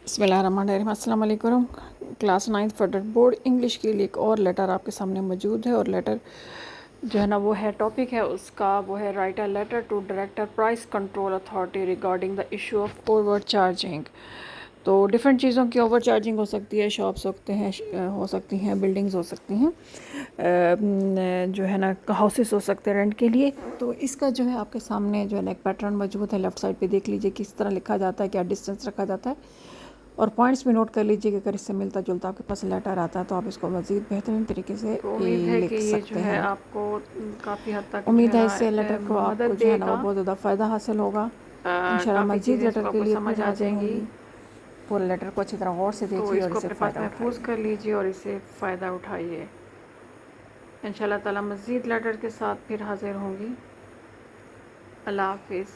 बिस्मिल्लाहिर्रहमानिर्रहीम। अस्सलाम वालेकुम। Class 9th further board English के लिए एक और लेटर आपके सामने मौजूद है और लेटर जो है ना वो है टॉपिक है उसका वो है write a letter to director price control authority regarding the issue of over charging. तो डिफरेंट चीज़ों की ओवर चार्जिंग हो सकती है, शॉप्स होते हैं, हो सकती हैं, बिल्डिंग्स हो सकती हैं, जो है ना हाउसेस हो सकते हैं रेंट के लिए। तो इसका जो है आपके सामने जो है ना एक पैटर्न मौजूद है। लेफ़्ट साइड पे देख लीजिए किस तरह लिखा जाता है, क्या डिस्टेंस रखा जाता है और पॉइंट्स भी नोट कर लीजिए कि अगर इससे मिलता जुलता आपके पास लेटर आता है तो आप इसको मज़ीद बेहतरीन तरीके से तो उम्मीद है कि लिख ये जो सकते है हैं। आपको काफ़ी हद तक जो उम्मीद है है ना इससे लेटर को आपको मदद जो है ना वो देगा। बहुत ज़्यादा फ़ायदा हासिल होगा। इंशाल्लाह काफ़ी मज़ीद चीज़ें इसको लेटर के आपको लिए समझ फिर आ हाजिर जाएंगी। होंगी। पूरे लेटर को अच्छी तरह गौर से तो देखिए और इसको इससे अपने पास फ़ायदा महफूज उठाइए। कर लीजिए और इससे फ़ायदा उठाइए। इंशाल्लाह ताला मज़ीद लेटर के साथ फिर हाजिर होंगी। अल्लाह हाफिज़।